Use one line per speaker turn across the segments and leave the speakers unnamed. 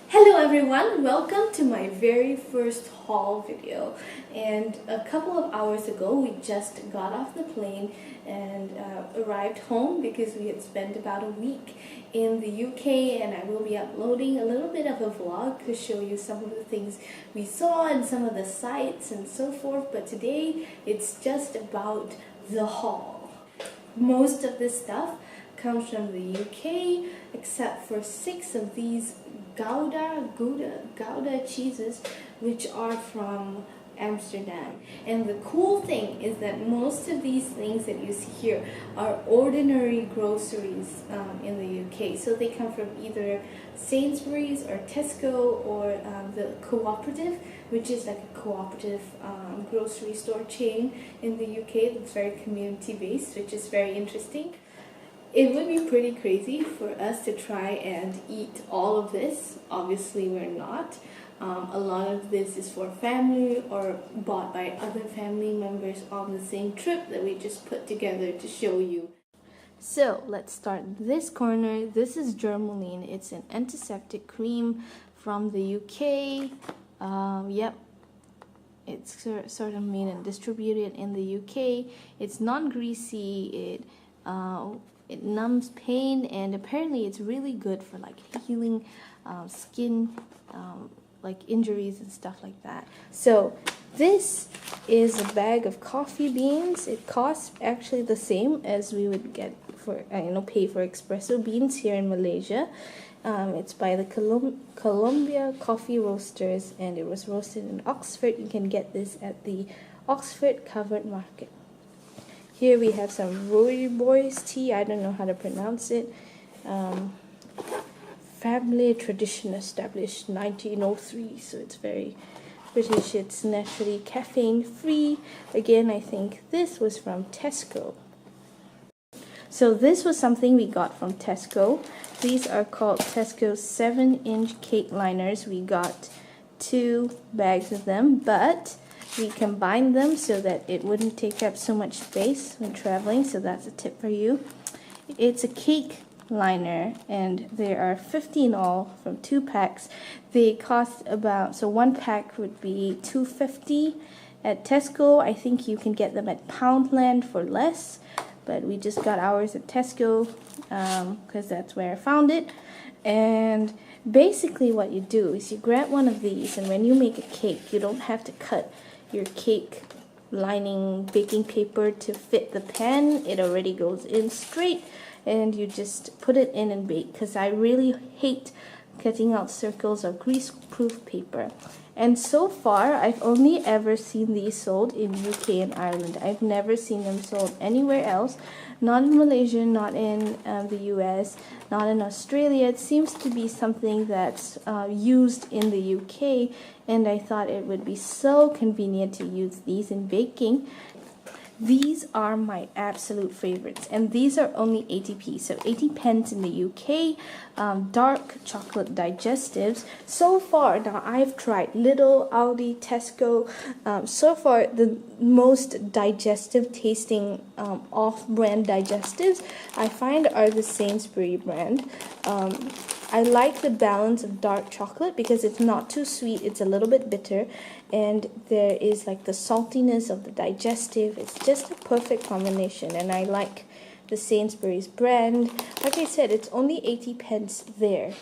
Hello everyone, welcome to my very first haul video. And a couple of hours ago we just got off the plane and arrived home because we had spent about a week in the UK, and I will be uploading a little bit of a vlog to show you some of the things we saw and some of the sights and so forth, but today it's just about the haul. Most of this stuff comes from the UK except for 6 of these Gouda cheeses, which are from Amsterdam. And the cool thing is that most of these things that you see here are ordinary groceries in the UK. So they come from either Sainsbury's or Tesco or the co-operative, which is like a cooperative grocery store chain in the UK that's very community based, which is very interesting. It would be pretty crazy for us to try and eat all of this. Obviously we're not. A lot of this is for family or bought by other family members on the same trip that we just put together to show you. So let's start this corner. This is Germaline. It's an antiseptic cream from the UK. Yep. It's sort of made and distributed in the UK. It's non-greasy. It numbs pain, and apparently it's really good for like healing skin like injuries and stuff like that. So this is a bag of coffee beans. It costs actually the same as we would get for pay for espresso beans here in Malaysia. It's by the Columbia Coffee Roasters, and it was roasted in Oxford. You can get this at the Oxford Covered Market. Here we have some Rooibos tea. I don't know how to pronounce it. Family tradition established 1903, so it's very British. It's naturally caffeine free. Again, I think this was from Tesco. So this was something we got from Tesco. These are called Tesco 7-inch cake liners. We got 2 bags of them, but we combined them so that it wouldn't take up so much space when traveling, so that's a tip for you. It's a cake liner, and there are 50 in all from 2 packs. They cost about, so 1 pack would be $2.50 at Tesco. I think you can get them at Poundland for less, but we just got ours at Tesco because that's where I found it. And basically what you do is you grab one of these, and when you make a cake, you don't have to cut your cake lining baking paper to fit the pan. It already goes in straight, and you just put it in and bake, because I really hate cutting out circles of grease-proof paper. And so far I've only ever seen these sold in UK and Ireland. I've never seen them sold anywhere else, not in Malaysia, not in the US, not in Australia. It seems to be something that's used in the UK, and I thought it would be so convenient to use these in baking. These are my absolute favorites, and these are only 80p, so 80 pence in the UK. Dark chocolate digestives. So far, now I've tried Lidl, Aldi, Tesco. So far, the most digestive tasting off-brand digestives I find are the Sainsbury brand. I like the balance of dark chocolate because it's not too sweet, it's a little bit bitter, and there is like the saltiness of the digestive. It's just a perfect combination, and I like the Sainsbury's brand. Like I said, it's only 80 pence there.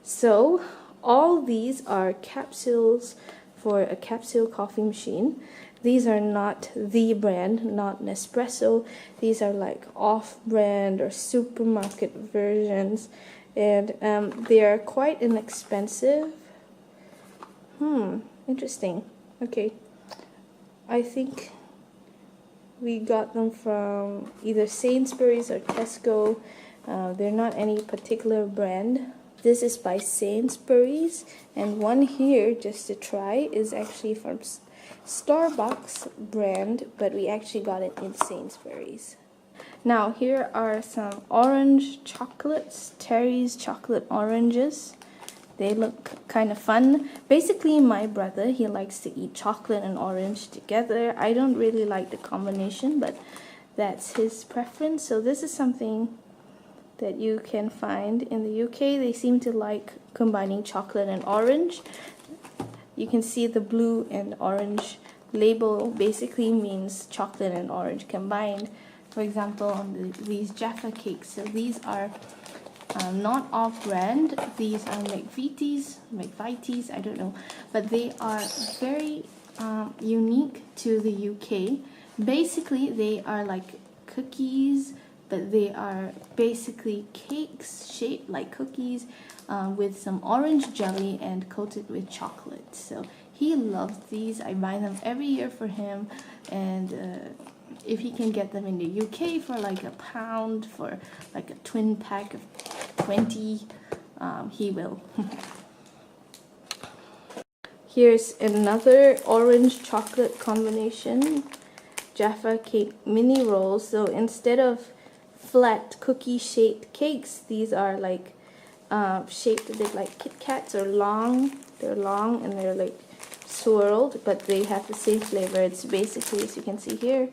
So all these are capsules for a capsule coffee machine. These are not the brand, not Nespresso. These are like off-brand or supermarket versions, and they are quite inexpensive. Interesting. Okay, I think we got them from either Sainsbury's or Tesco. They're not any particular brand. This is by Sainsbury's, and one here, just to try, is actually from Starbucks brand, but we actually got it in Sainsbury's. Now here are some orange chocolates, Terry's chocolate oranges. They look kind of fun. Basically, my brother, he likes to eat chocolate and orange together. I don't really like the combination, but that's his preference. So this is something that you can find in the UK. They seem to like combining chocolate and orange. You can see the blue and orange label basically means chocolate and orange combined. For example, on these Jaffa cakes, so these are not off-brand. These are McVitie's, I don't know, but they are very unique to the UK. Basically, they are like cookies, but they are basically cakes shaped like cookies with some orange jelly and coated with chocolate. So he loves these. I buy them every year for him, and if he can get them in the UK for like £1 for like a twin pack of 20, he will. Here's another orange chocolate combination, Jaffa cake mini rolls. So instead of flat cookie shaped cakes, these are like shaped a bit like Kit Kats, or long. They're long and they're like swirled, but they have the same flavor. It's basically, as you can see here,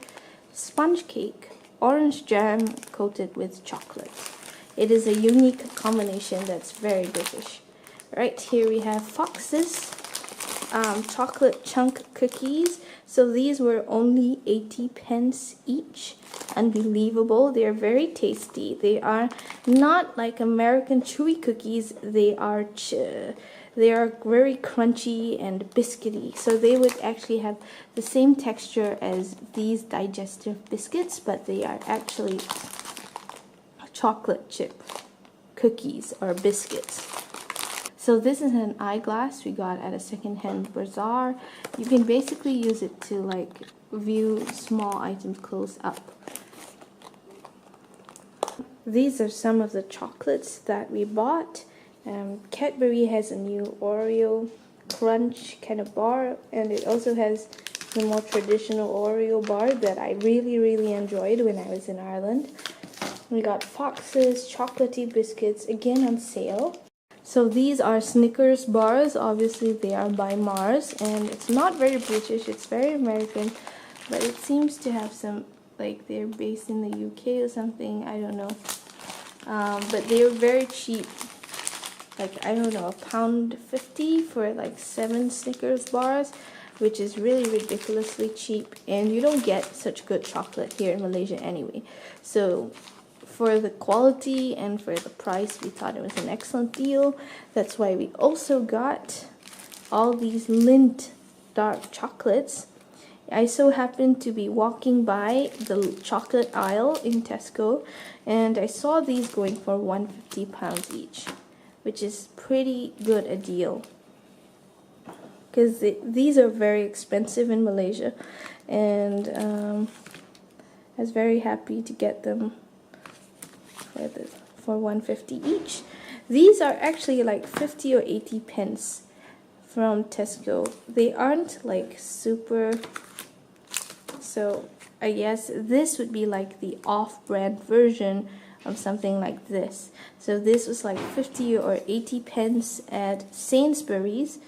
sponge cake, orange jam coated with chocolate. It is a unique combination that's very British. Right here we have Fox's chocolate chunk cookies. So these were only 80p each. Unbelievable. They're very tasty. They are not like American chewy cookies. They are very crunchy and biscuity. So they would actually have the same texture as these digestive biscuits, but they are actually chocolate chip cookies or biscuits. So this is an eyeglass we got at a second-hand bazaar. You can basically use it to like view small items close up. These are some of the chocolates that we bought. Cadbury has a new Oreo crunch kind of bar, and it also has the more traditional Oreo bar that I really enjoyed when I was in Ireland. We got Fox's chocolatey biscuits, again on sale. So these are Snickers bars. Obviously they are by Mars, and it's not very British, it's very American, but it seems to have some, like they're based in the UK or something, I don't know. But they're very cheap, like I don't know, £1.50 for like 7 Snickers bars, which is really ridiculously cheap, and you don't get such good chocolate here in Malaysia anyway. So for the quality and for the price, we thought it was an excellent deal. That's why we also got all these Lindt dark chocolates. I so happened to be walking by the chocolate aisle in Tesco, and I saw these going for £150 each, which is pretty good a deal, because these are very expensive in Malaysia, and I was very happy to get them for £150 each. These are actually like 50 or 80 pence from Tesco. They aren't like super, so I guess this would be like the off-brand version of something like this. So this was like 50 or 80 pence at Sainsbury's,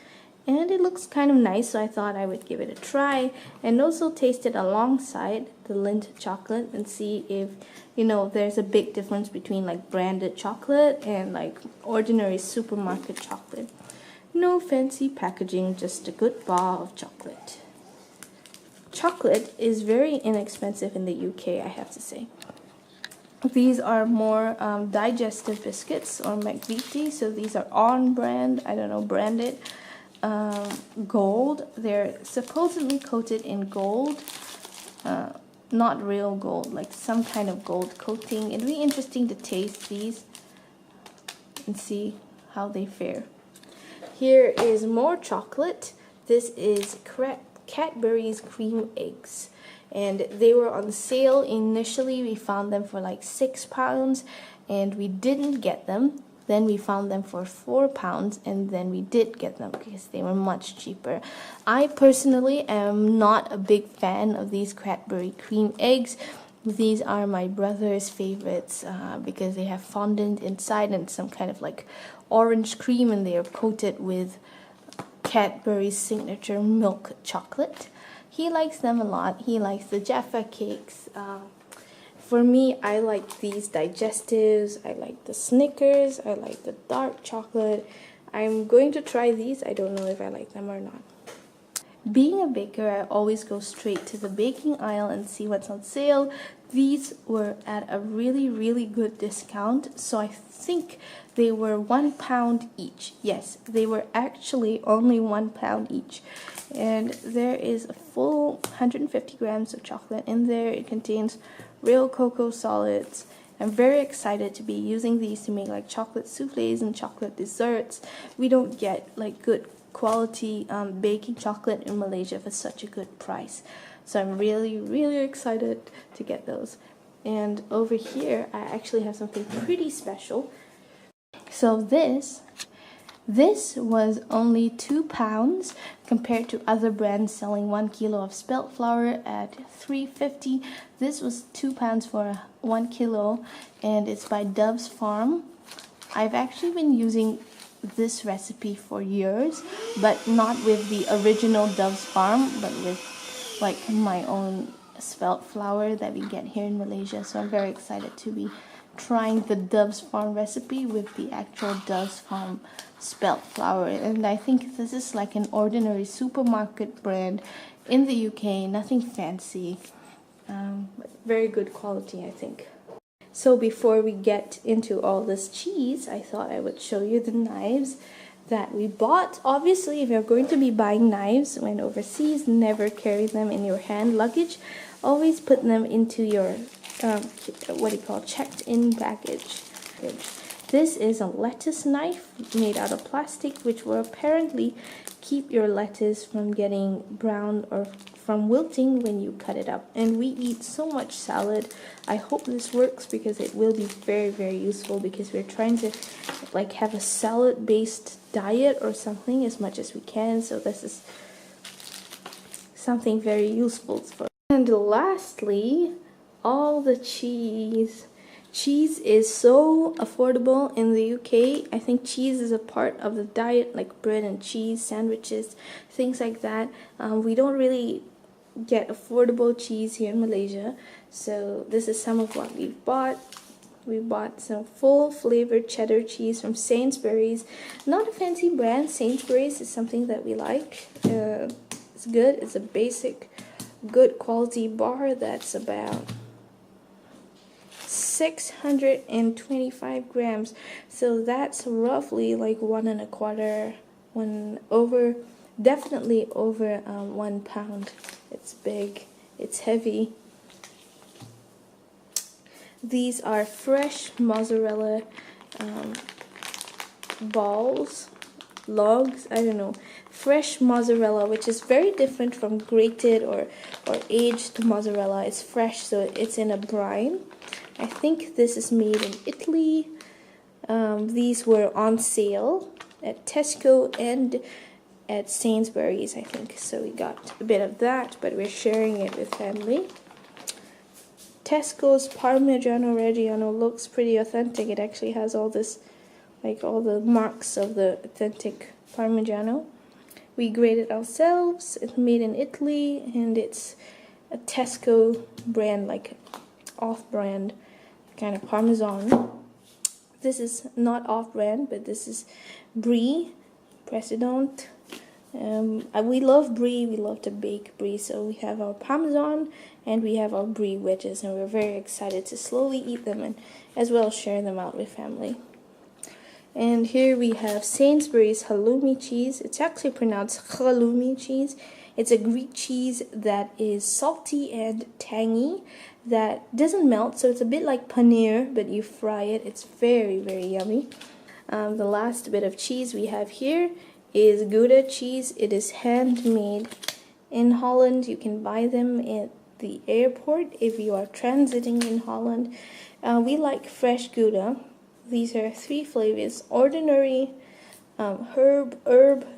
and it looks kind of nice, so I thought I would give it a try and also taste it alongside the Lindt chocolate and see if, you know, there's a big difference between like branded chocolate and like ordinary supermarket chocolate. No fancy packaging, just a good bar of chocolate. Chocolate is very inexpensive in the UK, I have to say. These are more digestive biscuits, or McVitie's, so these are on brand, I don't know, branded. Gold. They're supposedly coated in gold, not real gold, like some kind of gold coating. It'd be interesting to taste these and see how they fare. Here is more chocolate. This is Cadbury's cream eggs, and they were on sale. Initially we found them for like £6 and we didn't get them. Then we found them for £4, and then we did get them because they were much cheaper. I personally am not a big fan of these Cadbury cream eggs. These are my brother's favorites because they have fondant inside and some kind of like orange cream, and they are coated with Cadbury's signature milk chocolate. He likes them a lot. He likes the Jaffa cakes. For me, I like these digestives, I like the Snickers, I like the dark chocolate. I'm going to try these. I don't know if I like them or not. Being a baker, I always go straight to the baking aisle and see what's on sale. These were at a really good discount, so I think they were £1 each. Yes, they were actually only £1 each. And there is a full 150 grams of chocolate in there. It contains real cocoa solids. I'm very excited to be using these to make like chocolate souffles and chocolate desserts. We don't get like good quality baking chocolate in Malaysia for such a good price. So I'm really excited to get those. And over here, I actually have something pretty special. So this was only £2 compared to other brands selling 1 kilo of spelt flour at $3.50. This was £2 for 1 kilo, and it's by Dove's Farm. I've actually been using this recipe for years, but not with the original Dove's Farm, but with like my own spelt flour that we get here in Malaysia. So I'm very excited to be trying the Dove's Farm recipe with the actual Dove's Farm spelt flour. And I think this is like an ordinary supermarket brand in the UK, nothing fancy, but very good quality, I think. So before we get into all this cheese, I thought I would show you the knives that we bought. Obviously, if you're going to be buying knives when overseas, never carry them in your hand luggage. Always put them into your checked-in baggage. This is a lettuce knife made out of plastic, which will apparently keep your lettuce from getting brown or from wilting when you cut it up. And we eat so much salad. I hope this works because it will be very useful, because we're trying to like have a salad based diet or something as much as we can. So this is something very useful for. And lastly, all the cheese. Cheese is so affordable in the UK. I think cheese is a part of the diet, like bread and cheese, sandwiches, things like that. We don't really get affordable cheese here in Malaysia. So this is some of what we've bought. We bought some full flavored cheddar cheese from Sainsbury's. Not a fancy brand. Sainsbury's is something that we like. It's good. It's a basic, good quality bar that's about 625 grams, so that's roughly like 1.25, definitely over 1 pound. It's big, it's heavy. These are fresh mozzarella logs, I don't know, fresh mozzarella, which is very different from grated or aged mozzarella. It's fresh, so it's in a brine. I think this is made in Italy. These were on sale at Tesco and at Sainsbury's, I think. So we got a bit of that, but we're sharing it with family. Tesco's Parmigiano Reggiano looks pretty authentic. It actually has all this, like all the marks of the authentic Parmigiano. We grate it ourselves. It's made in Italy, and it's a Tesco brand, like off-brand kind of Parmesan. This is not off-brand, but this is Brie, President. We love Brie, we love to bake Brie, so we have our Parmesan and we have our Brie wedges, and we're very excited to slowly eat them and as well share them out with family. And here we have Sainsbury's halloumi cheese. It's actually pronounced halloumi cheese. It's a Greek cheese that is salty and tangy, that doesn't melt, so it's a bit like paneer, but you fry it. It's very yummy. The last bit of cheese we have here is Gouda cheese. It is handmade in Holland. You can buy them at the airport if you are transiting in Holland. We like fresh Gouda. These are 3 flavors: ordinary, herb,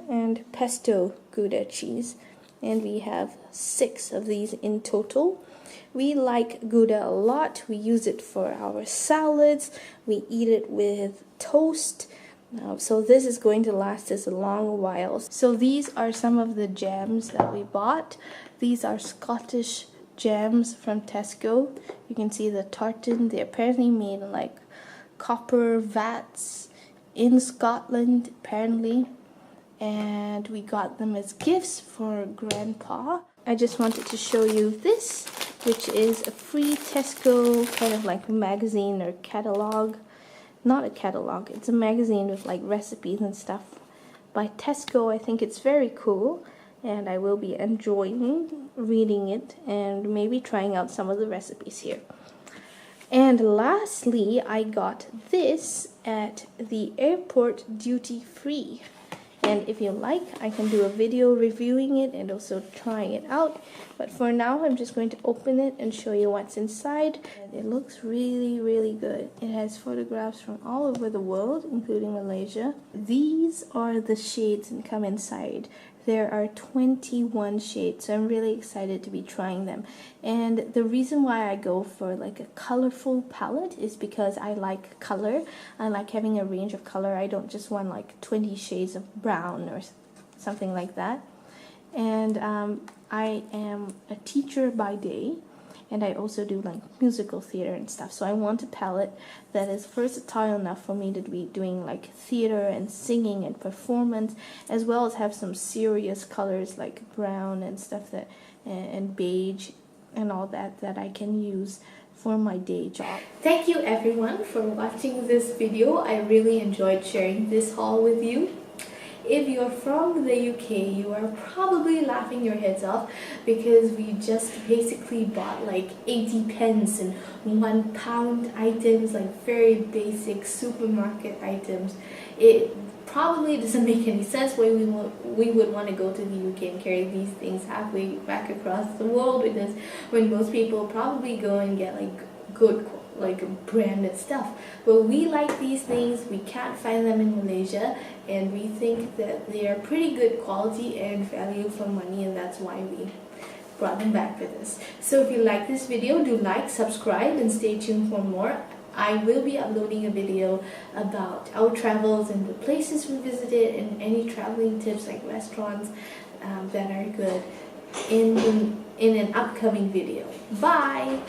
and pesto Gouda cheese. And we have 6 of these in total. We like Gouda a lot. We use it for our salads. We eat it with toast. So this is going to last us a long while. So these are some of the jams that we bought. These are Scottish jams from Tesco. You can see the tartan. They're apparently made in like copper vats in Scotland apparently, and we got them as gifts for Grandpa. I just wanted to show you this, which is a free Tesco kind of like magazine or catalog. Not a catalog, it's a magazine with like recipes and stuff by Tesco. I think it's very cool, and I will be enjoying reading it and maybe trying out some of the recipes here. And lastly, I got this at the airport duty free. And if you like, I can do a video reviewing it and also trying it out. But for now, I'm just going to open it and show you what's inside. And it looks really, really good. It has photographs from all over the world, including Malaysia. These are the shades that come inside. There are 21 shades, so I'm really excited to be trying them. And the reason why I go for like a colorful palette is because I like color. I like having a range of color. I don't just want like 20 shades of brown or something like that. And I am a teacher by day, and I also do like musical theater and stuff. So I want a palette that is versatile enough for me to be doing like theater and singing and performance, as well as have some serious colors like brown and stuff that and beige and all that I can use for my day job. Thank you everyone for watching this video. I really enjoyed sharing this haul with you. If you're from the UK, you are probably laughing your heads off because we just basically bought like 80 pence and £1 items, like very basic supermarket items. It probably doesn't make any sense why we would want to go to the UK and carry these things halfway back across the world, because when most people probably go and get like good branded stuff. But we like these things. We can't find them in Malaysia, and we think that they are pretty good quality and value for money, and that's why we brought them back with us. So if you like this video, do like, subscribe, and stay tuned for more. I will be uploading a video about our travels and the places we visited and any traveling tips like restaurants that are good in an upcoming video. Bye!